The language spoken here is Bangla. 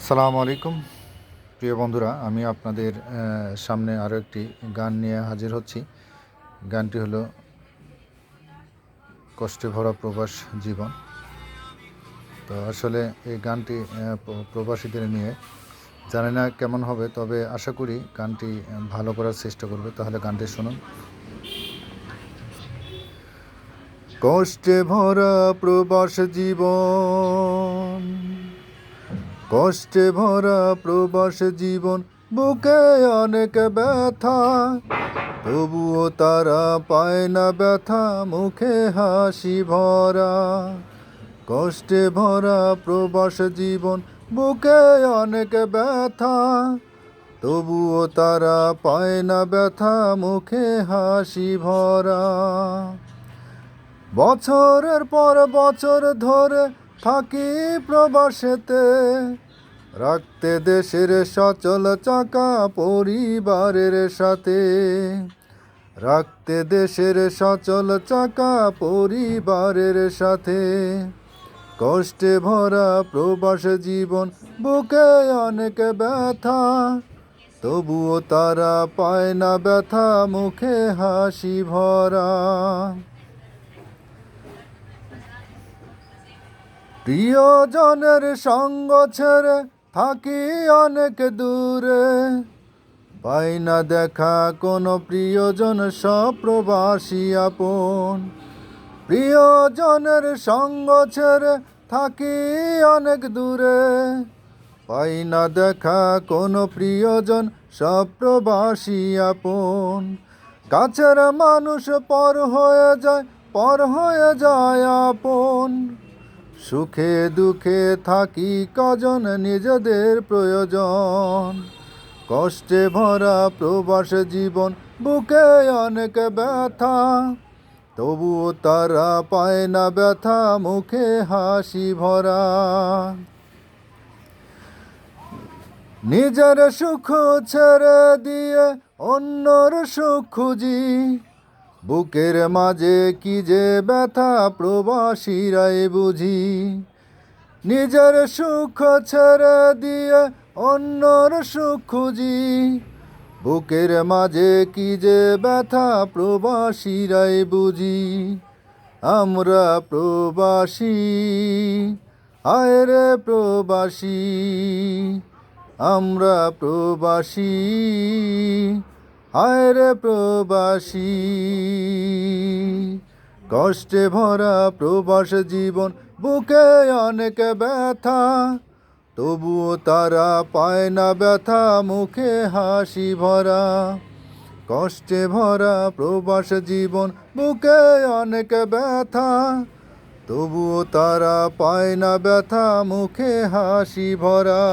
সালামু আলাইকুম প্রিয় বন্ধুরা, আমি আপনাদের সামনে আরও একটি গান নিয়ে হাজির হচ্ছি। গানটি হলো কষ্টে ভরা প্রবাস জীবন। তো আসলে এই গানটি প্রবাসীদের নিয়ে, জানি না কেমন হবে, তবে আশা করি গানটি ভালো করার চেষ্টা করবে। তাহলে গানটি শুনুন। কষ্টে ভরা প্রবাস জীবন, কষ্টে ভরা প্রবাস জীবন, বুকে অনেক ব্যথা, তবুও তারা পায় না ব্যথা, মুখে হাসি ভরা। কষ্টে ভরা প্রবাস জীবন, বুকে অনেক ব্যথা, তবুও তারা পায় না ব্যথা, মুখে হাসি ভরা। বছরের পর বছর ধরে থাকি প্রবাসেতে, রাখতে দেশের সচল চাকা পরিবারের সাথে, রাখতে দেশের সচল চাকা পরিবারের সাথে। কষ্টে ভরা প্রবাস জীবন, বুকে অনেক ব্যথা, তবুও তারা পায় না ব্যথা, মুখে হাসি ভরা। প্রিয়জনের সঙ্গ ছেড়ে থাকি অনেক দূরে, পাই না দেখা কোনো প্রিয়জন, সব প্রবাসী আপন। প্রিয়জনের সঙ্গ ছেড়ে থাকি অনেক দূরে, পাই না দেখা কোনো প্রিয়জন, সব প্রবাসী আপন। কাছের মানুষ পর হয়ে যায়, পর হয়ে যায় আপন। সুখে দুঃখে থাকি কজন, নিজেদের প্রয়োজন। কষ্টে ভরা প্রবাস জীবন, বুকে অনেক ব্যথা, তবুও তারা পায় না ব্যথা, মুখে হাসি ভরা। নিজের সুখ ছেড়ে দিয়ে অন্যর সুখ খুঁজি, বুকের মাঝে কি যে ব্যথা, প্রবাসীরাই বুঝি। নিজের সুখ ছেড়ে দিয়ে অন্যর সুখ খুঁজি, বুকের মাঝে কি যে ব্যথা, প্রবাসীরাই বুঝি। আমরা প্রবাসী, হায় রে প্রবাসী, আমরা প্রবাসী, হায় রে প্রবাসী। কষ্টে ভরা প্রবাস জীবন, বুকে অনেক ব্যথা, তবুও তারা পায় না ব্যথা, মুখে হাসি ভরা। কষ্টে ভরা প্রবাস জীবন, বুকে অনেক ব্যথা, তবুও তারা পায় না ব্যথা, মুখে হাসি ভরা।